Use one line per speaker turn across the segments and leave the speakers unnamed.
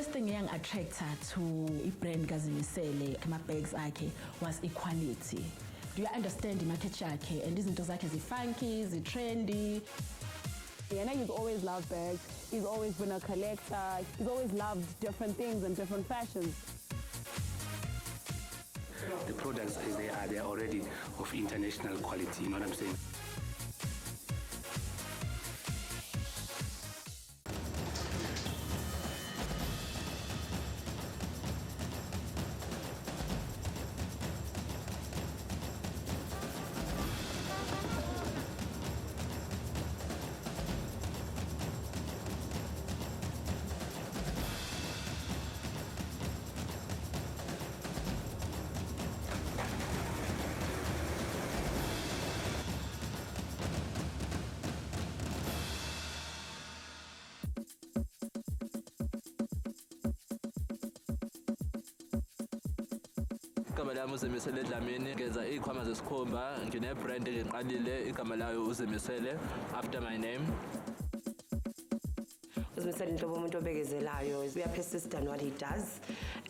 First thing yang attractor to brand kazimisele ama-bags akhe was equality. Do you understand the market yakhe and izinto zakhe zi-funky, zi-trendy?
Yeah, he's always loved bags. He's always been a collector. He's always loved different things and different fashions.
The products as they are already of international quality, you know what I'm saying?
Igama lami uZimisele Dlamini, ngenza izikhwama zesikhumba, ngine-brand engiqalile, igama layo uZimisele after my name.
uZimisele inhlobo umuntu obekezelayo. We are persistent what he does,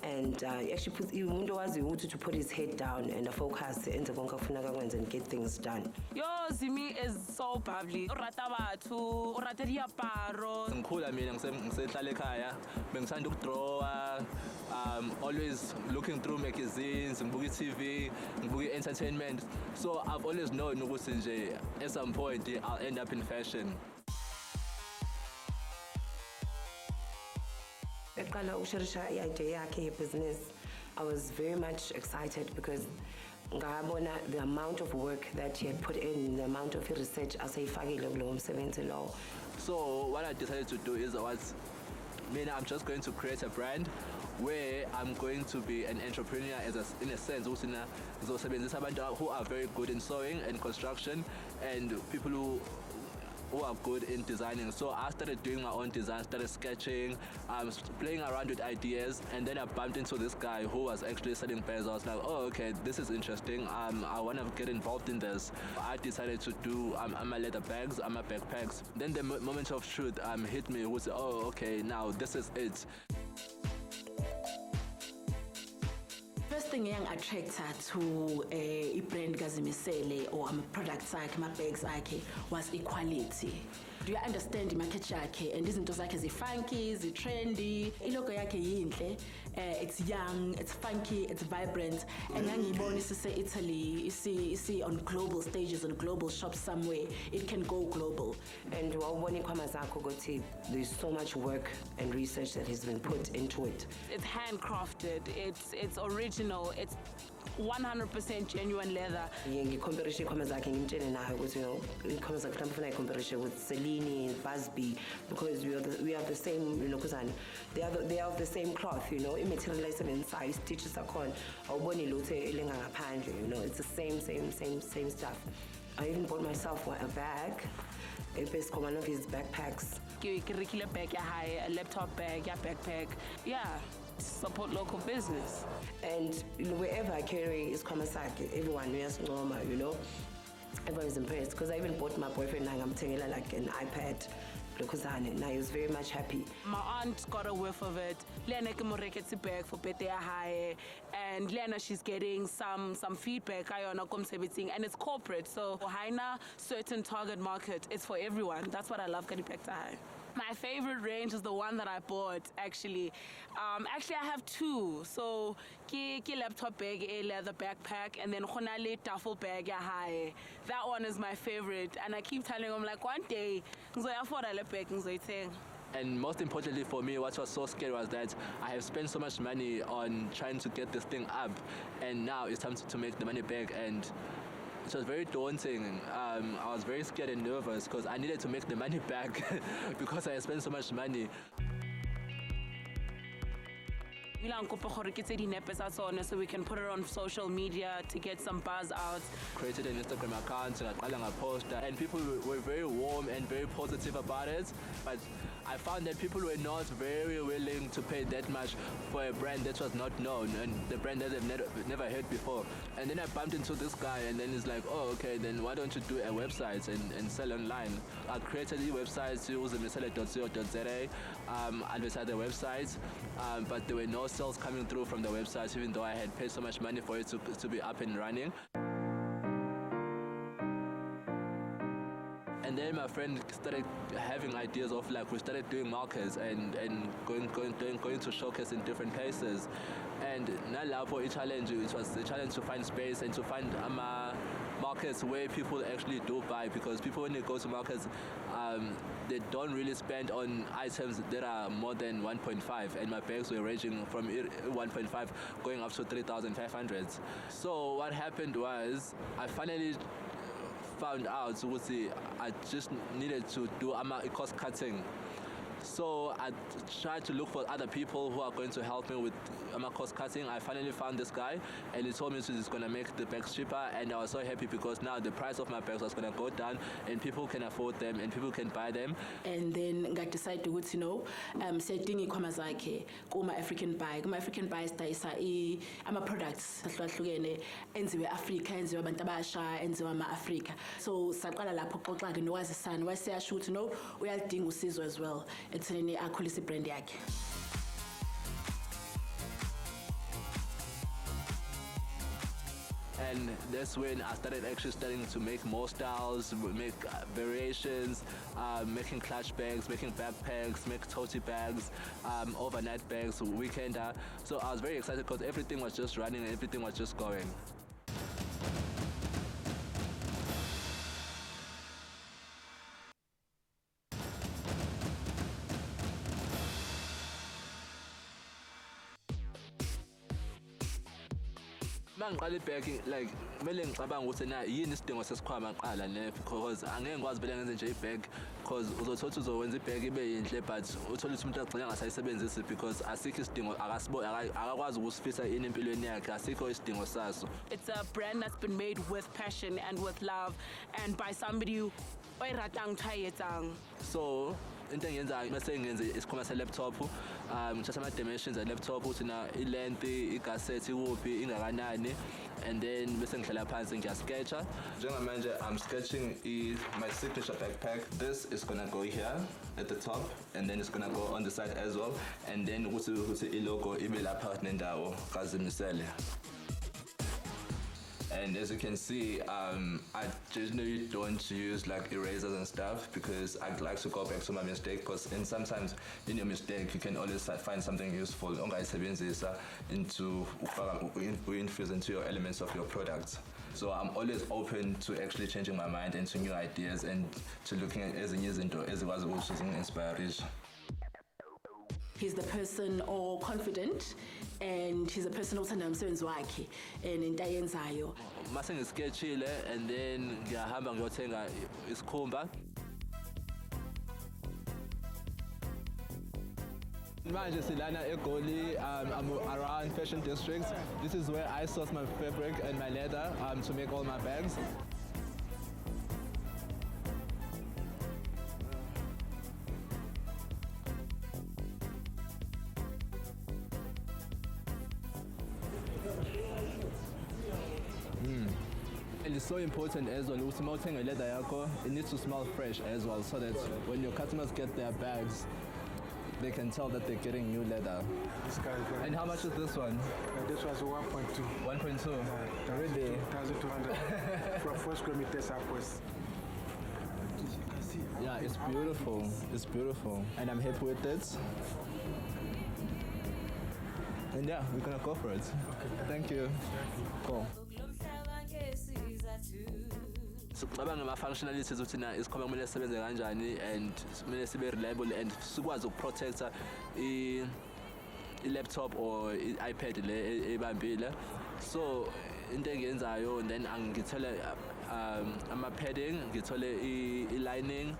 and he actually puts umuntu owaziyo ukuthi to put his head down and focus enze konke afuneka kwenza and get things done.
Yo, Zimi is so bubbly. Urata bathu, urata diaparo.
Ngikhula mina ngisehlala ekhaya, bengisanda ukudrawa, always looking through magazines, ngibuka i-TV, ngibuka i-entertainment. So I've always known ukuthi nje at some point I'll end up in fashion.
Eqala ukushirisha i-idea yakhe ye-business, I was very much excited because ngabona the amount of work that he had put in, the amount of research asayifakile kulo msebenzi lo.
So what I decided to do is I'm just going to create a brand where I'm going to be an entrepreneur in a sense who are very good in sewing and construction and people who are good in designing. So I started doing my own design, started sketching, playing around with ideas, and then I bumped into this guy who was actually selling bags. I was like, oh, okay, this is interesting. I want to get involved in this. I decided to do my leather bags, my backpacks. Then the moment of truth hit me. Was oh, okay, now this is it.
First thing yang attractor to brand kazimisele or products akhe, ama-bags akhe was equality. Do you understand the market yakhe and izinto zakhe zi-funky, zi-trendy? Ilogo yakhe yinhle, it's young, it's funky, it's vibrant. And ngangiyibona italy, see on global stages, on global shops somewhere, it can go global.
And wawubona izikhwama zakho ukuthi there's so much work and research that has been put into it.
It's handcrafted, it's original, it's 100% genuine leather.
Ngicomparisha izikhwama zakhe ngimtshele nayo ukuthi izikhwama zakhe mhlawumbe ufuna icomparisha with Celine, Busby, because we have the same, they are of the same cloth, i-material ayisebenzisayo, i-stitches akhona awuboni lutho elenga ngaphandle, it's the same stuff. I even bought myself a bag, one of his backpacks.
Curricular bag, a laptop bag, a backpack, yeah. Support local business. And
wherever I carry is Kwamasaki, everyone wears normal, Everyone is impressed because I even bought my boyfriend like an iPad. Now he was very much happy.
My aunt got a whiff of it. Lena ke bag for birthday high, and Lena she's getting some feedback and it's corporate. So haina certain target market. It's for everyone. That's what I love getting back to high. My favorite range is the one that I bought actually. Actually I have two. So ki laptop bag, a leather backpack, and then khonale duffel bag high. That one is my favorite, and I keep telling him like one day
and most importantly for me, what was so scary was that I have spent so much money on trying to get this thing up, and now it's time to make the money back, and it was very daunting. I was very scared and nervous because I needed to make the money back because I had spent so much money.
Ilang kopa gore ke tse dinepe tsa tsone so we can put it on social media to get some buzz out.
Created an Instagram account, ngaqala ngaposta, and people were very warm and very positive about it. But I found that people were not very willing to pay that much for a brand that was not known and the brand that they've never heard before. And then I bumped into this guy, and then he's like, oh, okay, then why don't you do a website and sell online? I created the website, usamisele.co.za, advertised the website, but there were no sales coming through from the website, even though I had paid so much money for it to be up and running. And then my friend started having ideas of, like, we started doing markets and going to showcase in different places. And now for a challenge, it was a challenge to find space and to find markets where people actually do buy, because people, when they go to markets, they don't really spend on items that are more than 1.5, and my bags were ranging from 1.5 going up to 3,500. So what happened was, I finally found out I just needed to do cost cutting. So I tried to look for other people who are going to help me with cost cutting. I finally found this guy, and he told me he's going to make the bags cheaper, and I was so happy because now the price of my bags was going to go down and people can afford them and people can buy them.
And then I decided to, setting e-commerce zakhe kuma African buy. Kuma African buy stayisa ama products ahlukahlukene enziwe Africa, enziwe abantu abasha, enziwe ama-Africa. So saqala lapho xoxa-ke nowazisana waseyasho ukuthi no uyalidinga usizo as well. Ekuthenini akhulise ibrand yakhe.
And that's when I started starting to make more styles, make variations, making clutch bags, making backpacks, make tote bags, overnight bags, weekender. So I was very excited because everything was just running and everything was just going. Mangiqala ibhegi, like kumele ngicabanga ukuthi na yini isidingo sesikhwama qala ne, because angeke ngikwazi vele ngenze nje ibheg, because uzothola uzowenza ibheg ibe yinhle but uthola ukuthi umuntu agcina ngasayisebenzisi because asikho isidingo, akakwazi ukusifisa ini empilweni yakhe, asikho isidingo saso.
It's a brand that's been made with passion and with love and by somebody who oyiratang tayetang.
So into engiyenzayo mase ngenze isikhwama se-laptop, ngithatha ama-dimensions e-laptop ukuthi na i-length, igasethi ikuphi, ingakanani, and then bese ngihlala phansi ngiyasketcha. Njengamanje I'm sketching my signature backpack. This is gonna go here at the top, and then it's gonna go on the side as well, and then ukuthi i-logo ibe lapha nendawo kaZimisele. And as you can see, I generally don't use like erasers and stuff because I'd like to go back to my mistake, because sometimes in your mistake you can always find something useful into infuse into your elements of your product. So I'm always open to actually changing my mind into new ideas and to looking at ezinye izinto ezikwazi inspiration.
He's the person or confident, and he's a person othanda umsebenzi wakhe and into ayenzayo.
Mase ngisketchile and then ngiyahamba ngiyothenga isikhumba. Manje silana eGoli, I'm around Fashion Districts. This is where I source my fabric and my leather to make all my bags. And it's so important as well, it needs to smell fresh as well, so that when your customers get their bags, they can tell that they're getting new leather. And how much is this one?
This was 1.2.
1.2? Really?
2,200 from 4 square meters upwards.
Yeah, it's beautiful. It's beautiful. And I'm happy with it. And yeah, we're gonna go for it. Okay. Thank you. Cool. Sicabanga ama-functionalities ukuthi na isikhwama kumele sisebenze kanjani and kumele sibe reliable and sikwazi ukuprotecta i-laptop or i-iPad le ebambile. So into engiyenzayo, and then ngithole ama-padding, ngithole i-lining.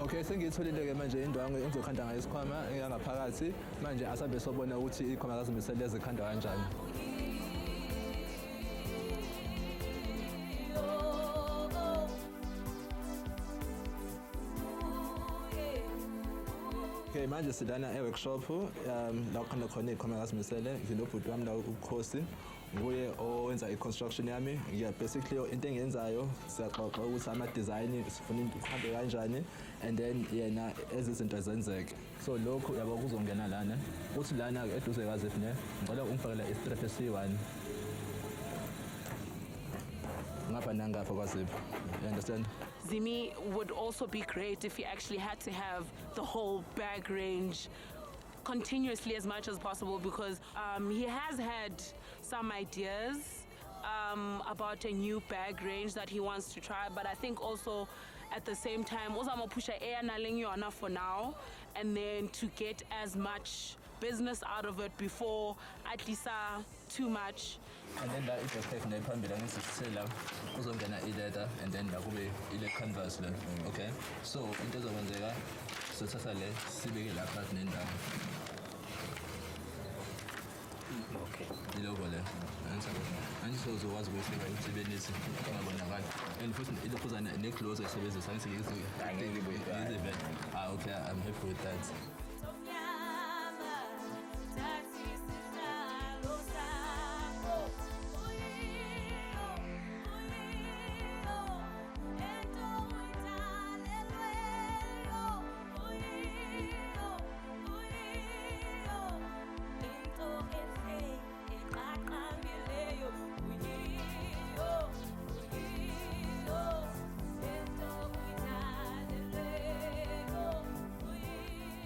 Okay, sengiyitholile-ke manje indwangu engizokhanda ngayo isikhwama engangaphakathi. Manje asabe sobona ukuthi ikhwama kazimisele zikhanda kanjani. Okay, manje silana e-workshop la ukhanda khona ikhwama kazimisele. Nginobhuti wami la uKhosi. Nguye owenza i-construction yami. Basically into engiyenzayo siyaxoxa ukuthi ama-design sifuna ukuhambe kanjani and then yena ezizinto zenzeke. So lokhu yabo kuzongena lana. Uthi lana eduze kazifune ngicela ungifakela i-strap esi1. Ngapha nangapha kwaziphi. You understand?
Zimi would also be great if he actually had to have the whole bag range continuously as much as possible, because he has had some ideas about a new bag range that he wants to try, but I think also at the same time uzamapusha eyanaleng for now, and then to get as much business out of it before at least too much.
And then that is just taking the phambili angisisela kuzongena i-leather and then la kube ile canvas le. Okay, so into ezokwenzeka sothatha le sibeke lapha nendawo.
Okay.
Ilogo le angisozokwazi ukuyifika emsebenzini ungabonakali, and futhi ilokhuzana ne-clothes ayisebenzisa okay, I'm happy with that.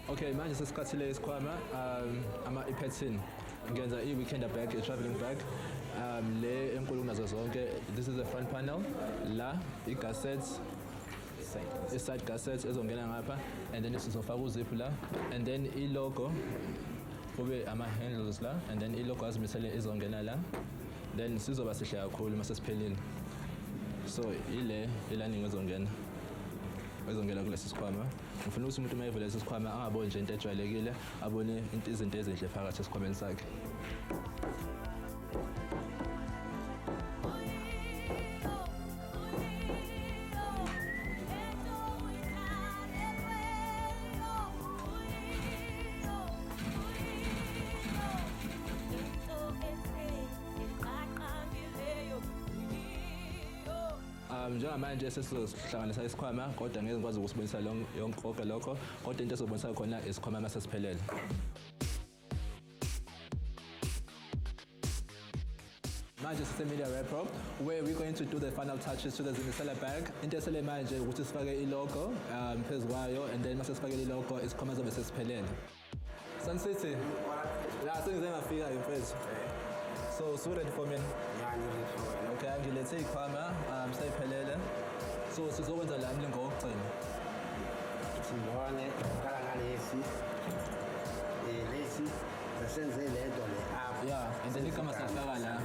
Okay, manje sesikhathile isikhwama ama-pattern ngenza i-weekend bag, i-traveling bag le enkulu nazo zonke. This is the front panel, la i-gassets, i-side gassets ezongena ngapha, and then sizofaka uziphu la, and then i-logo kube ama-handles la, and then i-logo azimisele izongena la, then sizoba sihle kakhulu mase siphelile. So ile ilaning ezongena kulesi sikhwama. Ngifuna ukuthi umuntu mayevula lesi sikhwama angaboni nje into ejwayelekile, abone izinto ezinhle phakathi esikhwameni sakhe. Njengamanje sesizosihlanganisa isikhwama, kodwa ngeke ngikwazi ukusibonisa konke lokho, kodwa into esizobonisa khona isikhwama mase siphelele. Manje sise-media wrap-up where we're going to do the final touches to the Zimisela bag. Into esele manje ukuthi sifake i-logo phezu kwayo, and then mase sifake i-logo isikhwama zobe sesiphelele. Sun City, la sengize ngafika mfethu. So ready for me? Okay, angilethe ikhwama sayiphelele. So sizokwenza la mlingo wokugcina.
Sibone qala ngalesi. Lesi senze lento le apha.
Yeah, and then igama sifaka la.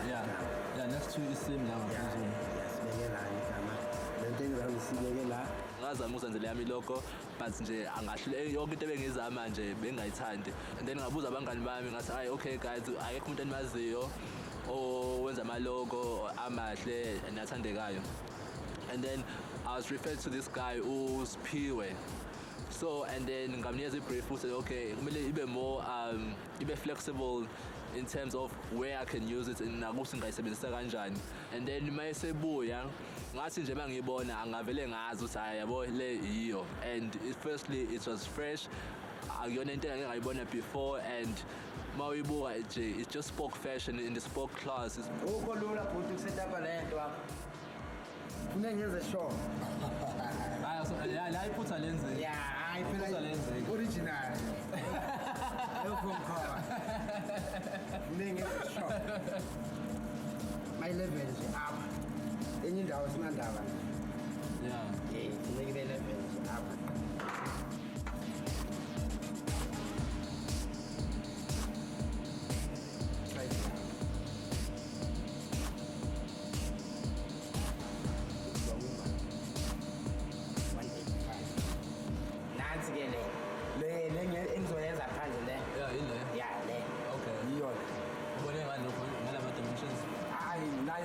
Yeah, next to isim la ngaphezulu.
Sibeke la igama. Lento engizamisibeke la.
Ngazama ukuzenzela yami logo, but nje angahle yonke into ebengizama nje bengayithandi. And then ngabuza abangani bami ngathi hayi okay guys, ayekho umuntu enimaziyo owenza ama-logo amahle nathandekayo. And then I was referred to this guy uSphiwe. So and then ngamnikeza i-brief said okay kumele ibe more ibe flexible in terms of where I can use it nakuthi ngayisebenzisa kanjani. And then mayesebuya ngathi nje mangiyibona angavele ngazi ukuthi hayi yabo le iyo, and firstly it was fresh, akuyona into engingayibona before, and mawibuka nje it just spoke fashion in the spoke class.
Ukho lula futhi ukusetapa lento apha. Unengenze show.
La iphutha lenze.
Yeah, hayi phela original. Ayokho mkhaba. Unengenze show. My level nje apha. Enye indawo sinandaba.
Yeah.
Unengenze level nje apha.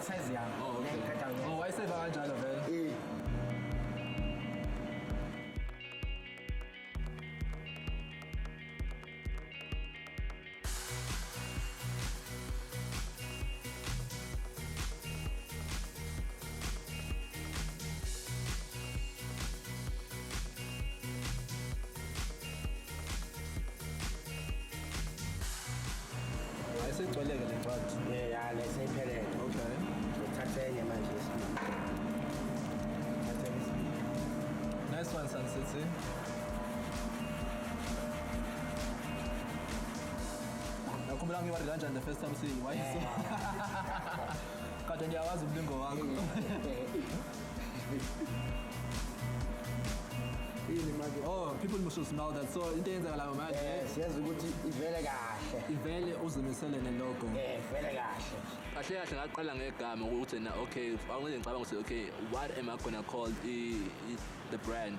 size yami.
Oh, okay.
Ngiyayikata ngiyena.
Oh, wayiseva kanjalo vele. Ayisegcwele-ke le ncwadi.
Yeah, lesayiphelele.
Okay.
Ngithathe enye manje yesibili. Ngithathe lesibili.
Nice one, Sun City. Nakhumbula ngiwari kanjani the first time seeing why so. Kade ndiyawazi umlingo wakho.
Yini manje?
Oh, people must smell that. So into eyenzakalayo manje
Siyazi ukuthi ivele kahle.
ivele uzimisele nelogo.
Ivele kahle.
Kahle kahle ngaqala ngegama ukuthi na okay, awungeke ngicabanga ukuthi okay, what am I gonna call the brand?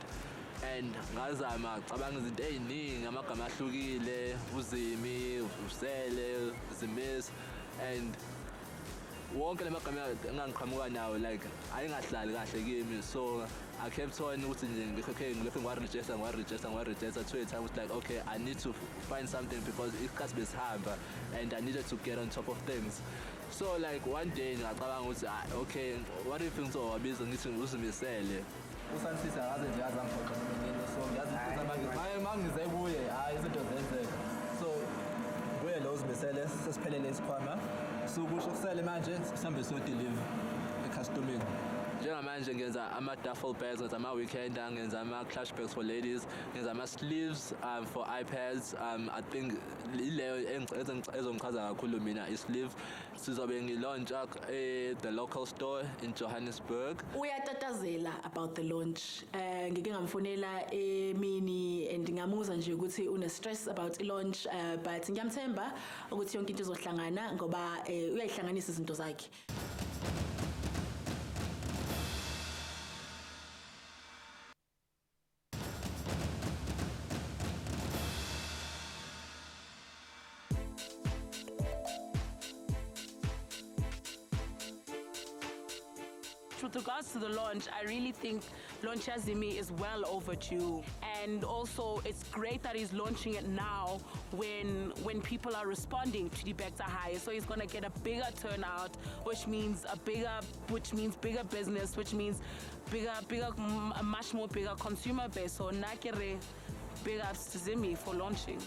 And ngazama cabanga izinto eziningi amagama ahlukile, uzimi, usele, zimis, and wonke lemagama engangiqhamuka nawo like ayingahlali kahle kimi, so I kept on ukuthi nje okay ngilokho ngiwa-register to a time was like okay, I need to find something because isikhathi besihamba and I needed to get on top of things. So like one day ngacabanga ukuthi okay, what if ngizowabiza ngithi uzimisele usansisa akaze nje azangiphoqa nomini, so ngiyazifuza manje mangize kuye hayi izinto zenzeka, so kuye lo uzimisele sesiphelele isikhwama sokusho kusele manje sihambe siyodeliver ecustomini. Njengamanje ngenza ama-duffel bags, ngenza ama-weekender, ngenza ama-clutch bags for ladies, ngenza ama-sleeves for iPads. I think ileyo ezongichaza kakhulu mina i-sleeve. Sizobe ngilauncha the local store in Johannesburg.
Uyatatazela about the launch. Ngike ngamfonela emini and ngamuza nje ukuthi une-stress about i-launch, but ngiyamthemba ukuthi yonke into izohlangana ngoba uyayihlanganisa izinto zakhe.
With regards to the launch, I really think Launch Yazimi is well overdue. And also, it's great that he's launching it now when people are responding to the Becta High. So he's going to get a bigger turnout, which means bigger business, which means a much more bigger consumer base. So nakere, big ups to Zimi for launching.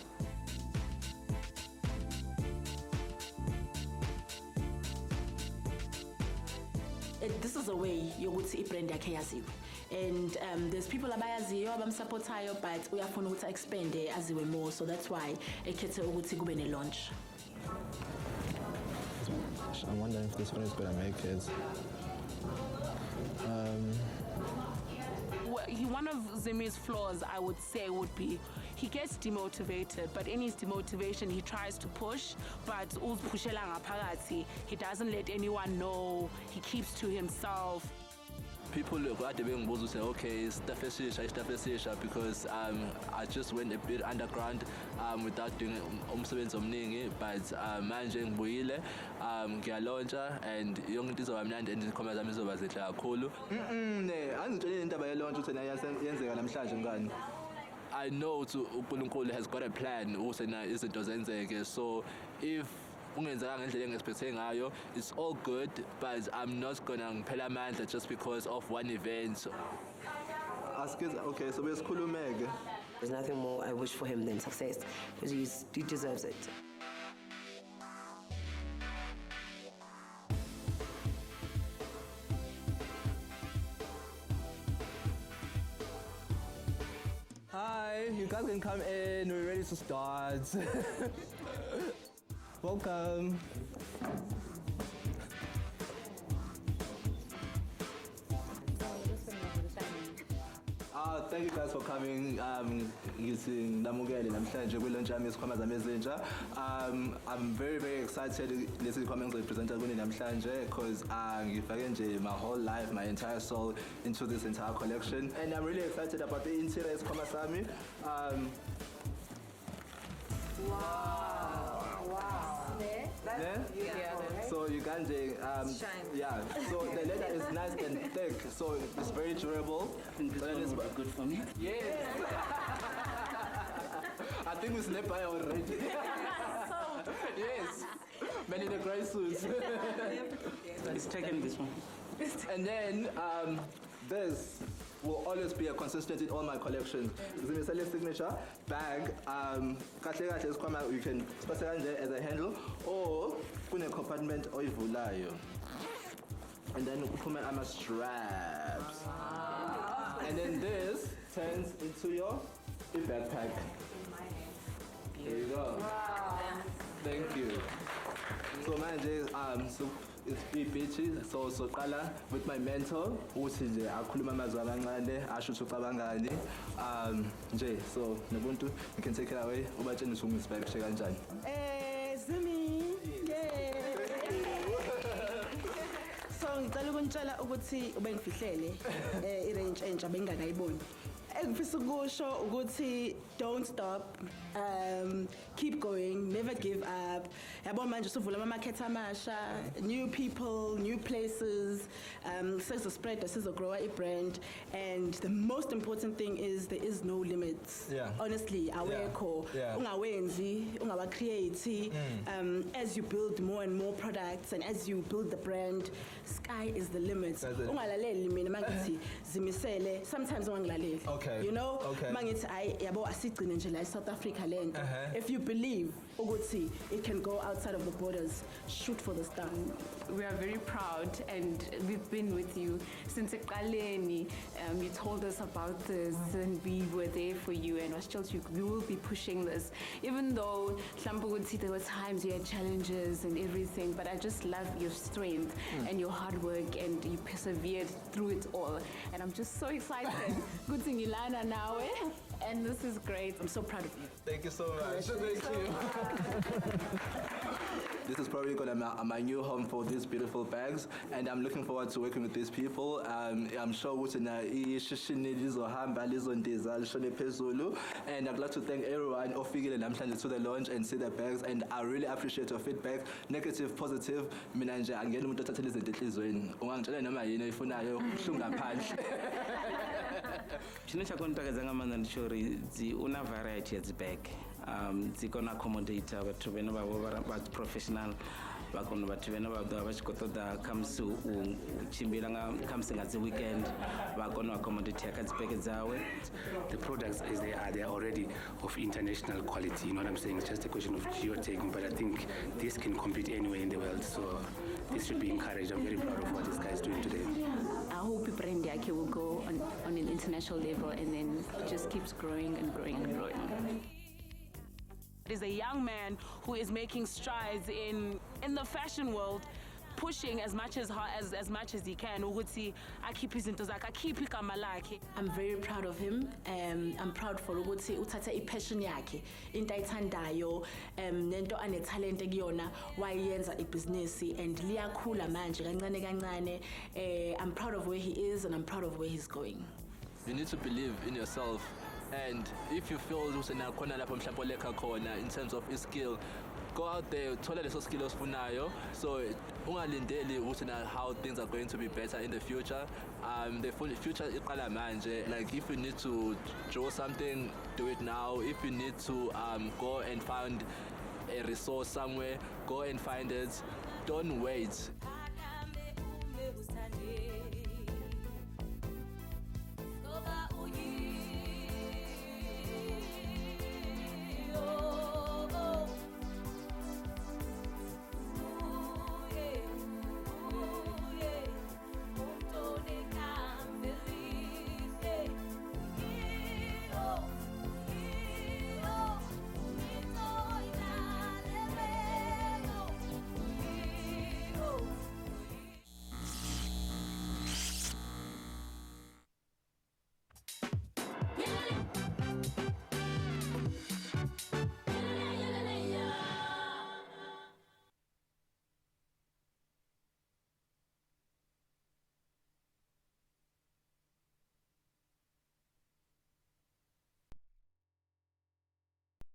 This is a way yokuthi ibrand yakhe yaziwe, and there's people abayaziyo abamsupportayo but uyafuna ukuthi expand aziwe more, so that's why ekhethe ukuthi kube ne launch.
I'm wondering if this one is gonna make it.
One of Zimi's flaws, I would say, would be he gets demotivated, but in his demotivation, he tries to push, but he doesn't let anyone know, he keeps to himself.
People kade bengibuza say okay, stuff esisha because I just went a bit underground without doing umsebenzi omningi, but manje ngibuyile ngiyalauncha and yonke into izoba mnandi and izikhoma zami zizoba zinhle kakhulu. Angitshele indaba yelaunch ukuthi yenzeka namhlanje ngani. I know uNkulunkulu has got a plan ukuthi na izinto zenzeke, so if ungenzeka ngendlela engiexpecte ngayo, it's all good, but I'm not gonna ngiphela amandla just because of one event. Okay, so besikhulumeke.
There's nothing more I wish for him than success, because he deserves it.
Hi, you guys can come in, we're ready to start. Welcome. Thank you guys for coming. Ngisinamukele namhlanje kwi-launch yami yesikhwama zami ezintsha. I'm very, very excited lesi sikhwama engizoyipresenta kuni namhlanje because ngifake nje my whole life, my entire soul into this entire collection. And I'm really excited about the interior yesikhwama sami.
Wow.
Yeah? So you can't
Shine.
yeah. So the leather is nice and thick, so it's very durable.
This one will be good for me.
Yes. I think we slept by already. Yes. Men in the grey suits.
It's taken this one.
And then this will always be a consistent in all my collections. Zimisele signature bag. Kahle kahle isikhwama you can spase kanje as a handle or kune compartment oyivulayo. And then uphume ama straps. And then this turns into your backpack. There you go. Thank you. So manje so it's beachy, so qala with my mentor uthi nje akhuluma amazwi amancane asho ukuthi ucabangani nje so nobuntu you can take it away ubatshene ukuthi ungisibekishe kanjani.
Zimi. So ngicela ukuntshela ukuthi ubengifihlele irange entsha bengingakayiboni. Engifisa ukusho ukuthi don't stop, keep going, never give up. Yabo manje usuvula ama market amasha, new people, new places, sesizospread, sizogrow a brand, and the most important thing is there is no limits.
Yeah.
Honestly, awekho.
Yeah.
Ungawenzi, ungawacreate. As you build more and more products and as you build the brand, sky is the limit. Ungalaleli mina mangithi zimisele, sometimes ungangilaleli.
Okay.
You know,
Okay.
mangithi ay yabo asigcine nje la South Africa lento. If you believe ukuthi it can go outside of the borders, shoot for the star.
We are very proud, and we've been with you since Eqaleni. You told us about this, and we were there for you, and was told you we will be pushing this. Even though Hlampuguti, there were times you had challenges and everything, but I just love your strength and your hard work, and you persevered through it all. And I'm just so excited. Good thing Ilana now, and this is great.
I'm so proud of you.
Thank you so much. Thank you. This is probably going to be my new home for these beautiful bags, and I'm looking forward to working with these people. I'm sure ishishini lizohamba lizondiza lishone phezulu, and I'd like to thank everyone ofikile namhlanje to the launch and see the bags, and I really appreciate your feedback, negative, positive. Mina nje angena umuntu othathela izinto enhlizweni. Ungangitshela noma yini oyifunayo hlunga phandle.
Chino chakontakadza ngamanda ndishori una variety yadzibag dzikona accommodate vathu vene vavo vaprofessional vakona vathu vene vava vachikotoda kamsi uchimbira kamsi ngadzi weekend vakona accommodate yakadzibag dzawe.
The products as they are already of international quality. You know what I'm saying? It's just a question of geo-tagging, but I think this can compete anywhere in the world. So this should be encouraged. I'm very proud of what this guy is doing today.
I hope brand Yake will go on an international level, and then it just keeps growing and growing and growing.
Is a young man who is making strides in the fashion world, pushing as much as he can. Ukuthi akhiphe izinto zakhe, akhiphe igama lakhe.
I'm very proud of him. I'm proud for ukuthi uthatha ipassion yakhe, into ayithandayo, nento anetalent ekuyona wayenza ibhizinisi and liyakhula manje kancane kancane. I'm proud of where he is and I'm proud of where he's going.
You need to believe in yourself, and if you feel ukuthi nakhona lapho mhlawumbe olekha khona in terms of skill, go out there, thola leso skill osifunayo. So ungalindeli ukuthi na how things are going to be better in the future. The future iqala manje. Like if you need to draw something, do it now. If you need to go and find a resource somewhere, go and find it. Don't wait.